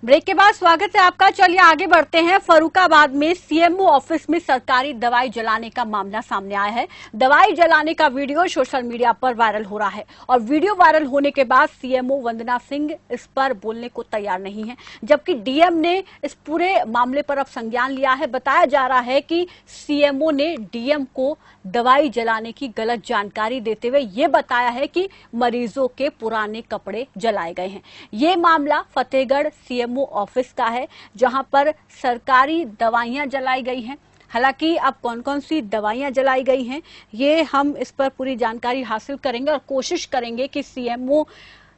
Break के बाद स्वागत है आपका। चलिए आगे बढ़ते हैं। फर्रुखाबाद में सीएमओ ऑफिस में सरकारी दवाई जलाने का मामला सामने आया है। दवाई जलाने का वीडियो सोशल मीडिया पर वायरल हो रहा है और वीडियो वायरल होने के बाद सीएमओ वंदना सिंह इस पर बोलने को तैयार नहीं है, जबकि डीएम ने इस पूरे मामले पर अब संज्ञान लिया है। बताया जा रहा है कि सीएमओ ने डीएम को दवाई जलाने की गलत जानकारी देते हुए ये बताया है कि मरीजों के पुराने कपड़े जलाए गए हैं। ये मामला फतेहगढ़ सीएमओ ऑफिस का है, जहां पर सरकारी दवाइयां जलाई गई हैं। हालांकि अब कौन कौन सी दवाइयां जलाई गई हैं, ये हम इस पर पूरी जानकारी हासिल करेंगे और कोशिश करेंगे कि सीएमओ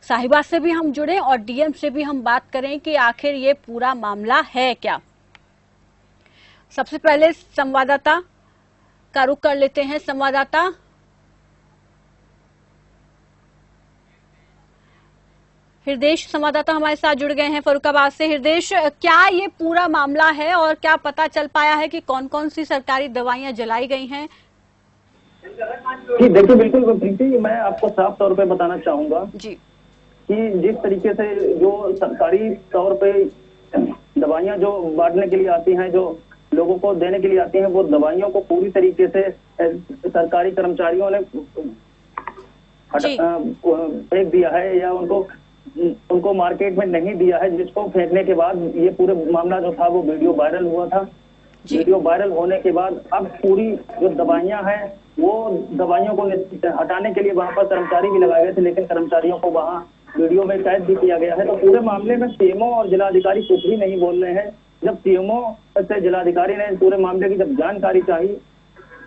साहिबा से भी हम जुड़े और डीएम से भी हम बात करें कि आखिर ये पूरा मामला है क्या। सबसे पहले संवाददाता का रुख कर लेते हैं। संवाददाता हृदय संवाददाता हमारे साथ जुड़ गए हैं फर्रुखाबाद से। हृदय, क्या ये पूरा मामला है और क्या पता चल पाया है कि कौन कौन सी सरकारी दवाइयां जलाई गई हैं? जी देखिए, बिल्कुल प्रीति, मैं आपको साफ तौर पे बताना चाहूंगा जी कि जिस तरीके से जो सरकारी तौर पे दवाइयां जो बांटने के लिए आती हैं, जो लोगों को देने के लिए आती हैं, वो दवाइयों को पूरी तरीके से सरकारी कर्मचारियों ने फेंक दिया है या उनको मार्केट में नहीं दिया है, जिसको फेंकने के बाद ये पूरे मामला जो था वो वीडियो वायरल हुआ था। वीडियो वायरल होने के बाद अब पूरी जो दवाइयां हैं वो दवाइयों को हटाने के लिए वहां पर कर्मचारी भी लगाए गए थे, लेकिन कर्मचारियों को वहां वीडियो में कैद भी किया गया है। तो पूरे मामले में सीएमओ और जिलाधिकारी कुछ भी नहीं बोल रहे हैं। जब सीएमओ से जिलाधिकारी ने पूरे मामले की जब जानकारी चाहिए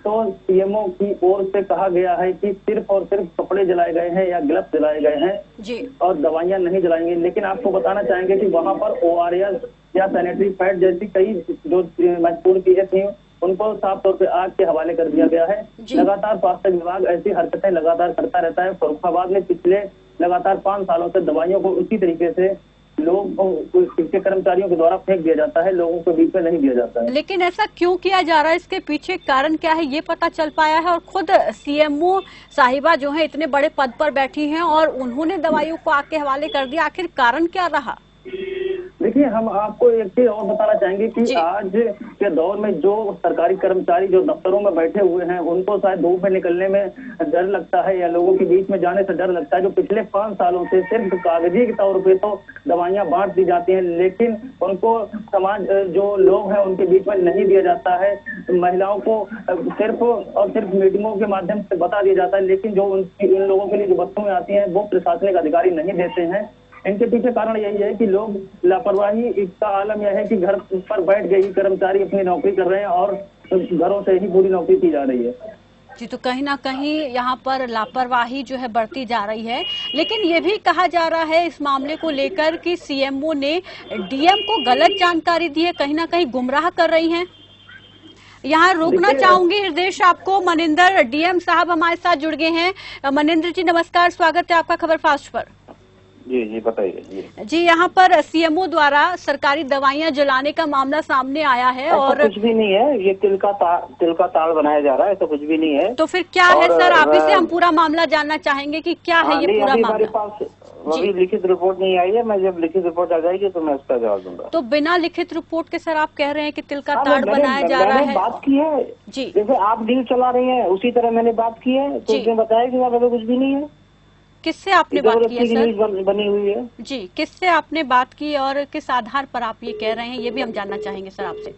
तो सीएमओ की ओर से कहा गया है कि सिर्फ और सिर्फ कपड़े जलाए गए हैं या ग्लव्स जलाए गए हैं जी और दवाइयां नहीं जलाएंगे। लेकिन आपको बताना चाहेंगे कि वहां पर ORS या सैनिटरी पैड जैसी कई जो महत्वपूर्ण चीजें थी उनको साफ तौर पे आग के हवाले कर दिया गया है। लगातार स्वास्थ्य विभाग ऐसी हरकतें लगातार करता रहता है। फर्रुखाबाद में पिछले लगातार 5 सालों से दवाइयों को उसी तरीके से के कर्मचारियों के द्वारा फेंक दिया जाता है, लोगों के बीच में नहीं दिया जाता है। लेकिन ऐसा क्यों किया जा रहा है, इसके पीछे कारण क्या है, ये पता चल पाया है? और खुद सीएमओ साहिबा जो है इतने बड़े पद पर बैठी हैं और उन्होंने दवाइयों को आग के हवाले कर दिया, आखिर कारण क्या रहा? देखिए, हम आपको एक चीज और बताना चाहेंगे कि आज के दौर में जो सरकारी कर्मचारी जो दफ्तरों में बैठे हुए हैं उनको शायद धूप में निकलने में डर लगता है या लोगों के बीच में जाने से डर लगता है। जो पिछले 5 सालों से सिर्फ कागजी के तौर पे तो दवाइयां बांट दी जाती हैं, लेकिन उनको समाज जो लोग हैं उनके बीच में नहीं दिया जाता है। महिलाओं को सिर्फ और सिर्फ मीटिंगों के माध्यम से बता दिया जाता है, लेकिन जो उन लोगों के लिए जो वस्तुएं आती हैं वो प्रशासनिक अधिकारी नहीं देते हैं। इनके पीछे कारण यही है कि लोग लापरवाही का आलम यह है कि घर पर बैठ गए ही कर्मचारी अपनी नौकरी कर रहे हैं और घरों से ही पूरी नौकरी की जा रही है। जी, तो कहीं ना कहीं यहाँ पर लापरवाही जो है बढ़ती जा रही है। लेकिन ये भी कहा जा रहा है इस मामले को लेकर कि सीएमओ ने डीएम को गलत जानकारी दी है, कहीं ना कहीं गुमराह कर रही हैं। यहाँ रोकना चाहूंगी हृदय आपको। मनिंदर डीएम साहब हमारे साथ जुड़ गए हैं। मनिंदर जी नमस्कार, स्वागत है आपका खबर फास्ट पर। जी बताइए। जी, यहाँ पर सीएमओ द्वारा सरकारी दवाइयां जलाने का मामला सामने आया है और कुछ भी नहीं है, ये तिल का ताड़ बनाया जा रहा है, तो कुछ भी नहीं है। तो फिर क्या है सर, आप ही से हम पूरा मामला जानना चाहेंगे कि क्या है ये पूरा मामला। हमारे पास अभी लिखित रिपोर्ट नहीं आई है, मैं जब लिखित रिपोर्ट आ जाएगी तो मैं उसका जवाब दूंगा। तो बिना लिखित रिपोर्ट के सर आप कह रहे हैं कि तिल का ताड़ बनाया जा रहा है? बात की है जी, जैसे आप डील चला रही है उसी तरह मैंने बात की है, तो उसने बताया कि वहाँ पे कुछ भी नहीं है। किससे आपने बात की है सर? बनी हुई है जी, किससे आपने बात की और किस आधार पर आप ये कह रहे हैं, ये भी हम जानना चाहेंगे सर आपसे।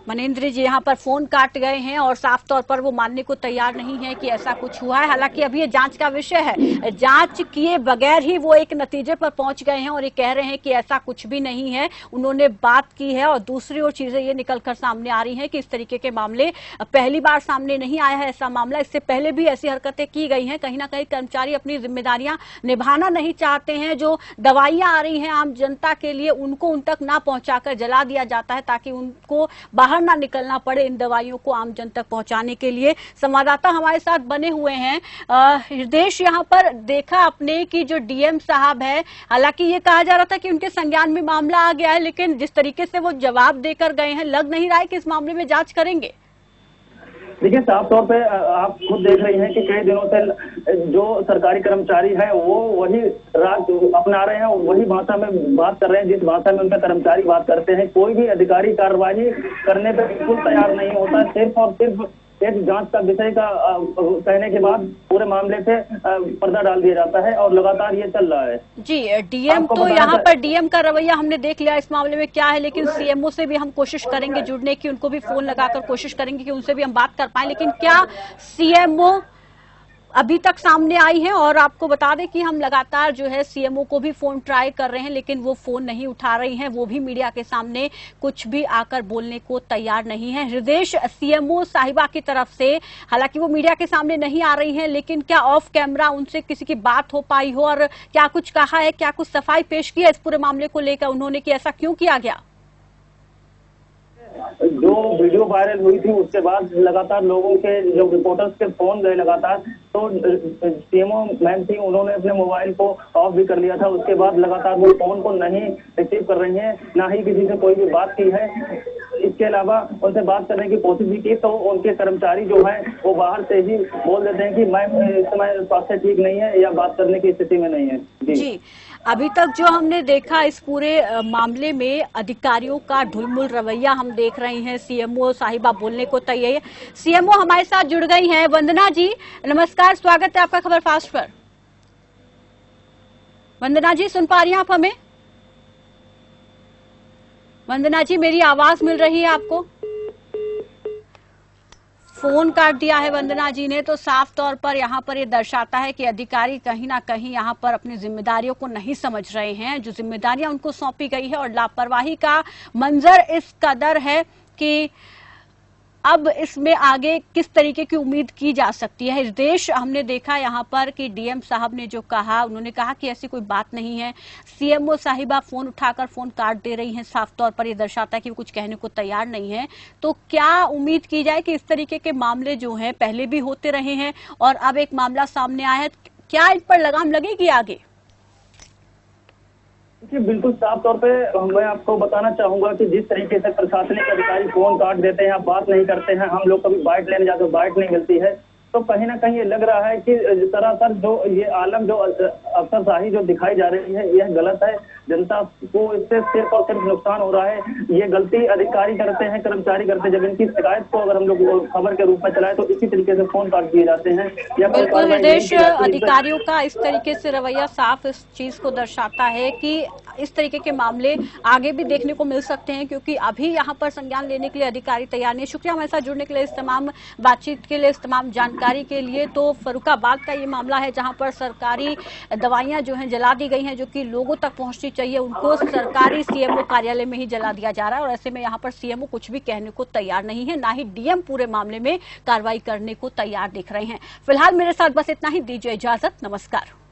मनिंद्र जी यहाँ पर फोन काट गए हैं और साफ तौर पर वो मानने को तैयार नहीं है कि ऐसा कुछ हुआ है। हालांकि अभी ये जांच का विषय है, जांच किए बगैर ही वो एक नतीजे पर पहुंच गए हैं और ये कह रहे हैं कि ऐसा कुछ भी नहीं है, उन्होंने बात की है। और दूसरी ओर चीजें ये निकलकर सामने आ रही हैं कि इस तरीके के मामले पहली बार सामने नहीं आया है ऐसा मामला, इससे पहले भी ऐसी हरकतें की गई हैं। कहीं ना कहीं कर्मचारी अपनी जिम्मेदारियां निभाना नहीं चाहते हैं, जो दवाइयां आ रही हैं आम जनता के लिए उनको उन तक ना पहुंचाकर जला दिया जाता है ताकि उनको बाहर ना निकलना पड़े इन दवाइयों को आम जन तक पहुंचाने के लिए। संवाददाता हमारे साथ बने हुए हैं। हृदय, यहाँ पर देखा आपने कि जो डीएम साहब है, हालांकि ये कहा जा रहा था कि उनके संज्ञान में मामला आ गया है, लेकिन जिस तरीके से वो जवाब देकर गए हैं लग नहीं रहा है कि इस मामले में जांच करेंगे। देखिए, साफ तौर पे आप खुद देख रही हैं कि कई दिनों से जो सरकारी कर्मचारी है वो वही राज अपना रहे हैं और वही भाषा में बात कर रहे हैं जिस भाषा में उनका कर्मचारी बात करते हैं। कोई भी अधिकारी कार्रवाई करने पे बिल्कुल तैयार नहीं होता, सिर्फ और सिर्फ एक जांच का विषय का कहने के बाद पूरे मामले पे पर्दा डाल दिया जाता है और लगातार ये चल रहा है। जी, डीएम तो यहाँ पर डीएम का रवैया हमने देख लिया इस मामले में क्या है, लेकिन सीएमओ से भी हम कोशिश करेंगे जुड़ने की, उनको भी फोन लगाकर कोशिश करेंगे कि उनसे भी हम बात कर पाए। लेकिन क्या सीएमओ अभी तक सामने आई है? और आपको बता दें कि हम लगातार जो है सीएमओ को भी फोन ट्राई कर रहे हैं, लेकिन वो फोन नहीं उठा रही हैं। वो भी मीडिया के सामने कुछ भी आकर बोलने को तैयार नहीं है। हृदय सीएमओ साहिबा की तरफ से हालांकि वो मीडिया के सामने नहीं आ रही हैं, लेकिन क्या ऑफ कैमरा उनसे किसी की बात हो पाई हो और क्या कुछ कहा है, क्या कुछ सफाई पेश की है इस पूरे मामले को लेकर उन्होंने कि ऐसा क्यों किया गया? जो वीडियो वायरल हुई थी उसके बाद लगातार लोगों के जो रिपोर्टर्स के फोन गए लगातार, तो सीएमओ मैम थी, उन्होंने अपने मोबाइल को ऑफ भी कर लिया था। उसके बाद लगातार वो फोन को नहीं रिसीव कर रही हैं, ना ही किसी से कोई भी बात की है। इसके अलावा उनसे बात करने की कोशिश भी की तो उनके कर्मचारी जो है वो बाहर से ही बोल देते हैं कि मैम इस समय स्वास्थ्य ठीक नहीं है या बात करने की स्थिति में नहीं है। जी, अभी तक जो हमने देखा इस पूरे मामले में अधिकारियों का ढुलमुल रवैया हम देख रहे हैं। सीएमओ साहिबा बोलने को तैयार है। सीएमओ हमारे साथ जुड़ गई हैं। वंदना जी नमस्कार, स्वागत है आपका खबर फास्ट पर। वंदना जी सुन पा रही हैं आप हमें? वंदना जी मेरी आवाज मिल रही है आपको? फोन काट दिया है वंदना जी ने, तो साफ तौर पर यहाँ पर ये दर्शाता है कि अधिकारी कहीं ना कहीं यहाँ पर अपनी जिम्मेदारियों को नहीं समझ रहे हैं। जो जिम्मेदारियां उनको सौंपी गई है और लापरवाही का मंजर इस कदर है कि अब इसमें आगे किस तरीके की उम्मीद की जा सकती है। इस देश हमने देखा यहाँ पर कि डीएम साहब ने जो कहा, उन्होंने कहा कि ऐसी कोई बात नहीं है। सीएमओ साहिबा फोन उठाकर फोन काट दे रही हैं, साफ तौर पर यह दर्शाता है कि वो कुछ कहने को तैयार नहीं है। तो क्या उम्मीद की जाए कि इस तरीके के मामले जो हैं पहले भी होते रहे हैं और अब एक मामला सामने आया है, क्या इन पर लगाम लगेगी आगे? जी बिल्कुल, साफ तौर पे मैं आपको बताना चाहूंगा कि जिस तरीके से प्रशासनिक अधिकारी फोन काट देते हैं, बात नहीं करते हैं, हम लोग कभी बाइट लेने जाते बाइट नहीं मिलती है, तो कहीं ना कहीं ये लग रहा है कि सरासर जो ये आलम जो अफसरशाही जो दिखाई जा रही है यह गलत है। जनता को इससे सिर्फ और सिर्फ नुकसान हो रहा है। ये गलती अधिकारी करते हैं, कर्मचारी करते हैं। जब इनकी शिकायत को अगर हम लोग खबर के रूप में चलाए तो इसी तरीके से फोन काट दिए जाते हैं। बिल्कुल हृदय, अधिकारियों का इस तरीके से रवैया साफ इस चीज को दर्शाता है कि इस तरीके के मामले आगे भी देखने को मिल सकते हैं, क्योंकि अभी यहाँ पर संज्ञान लेने के लिए अधिकारी तैयार नहीं। शुक्रिया हमारे साथ जुड़ने के लिए, इस तमाम बातचीत के लिए, इस तमाम जानकारी के लिए। तो फर्रुखाबाद का ये मामला है जहां पर सरकारी दवाइयां जो हैं जला दी गई हैं, जो कि लोगों तक पहुंचनी चाहिए, उनको सरकारी सीएमओ कार्यालय में ही जला दिया जा रहा है। और ऐसे में यहाँ पर सीएमओ कुछ भी कहने को तैयार नहीं है, ना ही डीएम पूरे मामले में कार्रवाई करने को तैयार दिख रहे हैं। फिलहाल मेरे साथ बस इतना ही, दीजिए इजाजत, नमस्कार।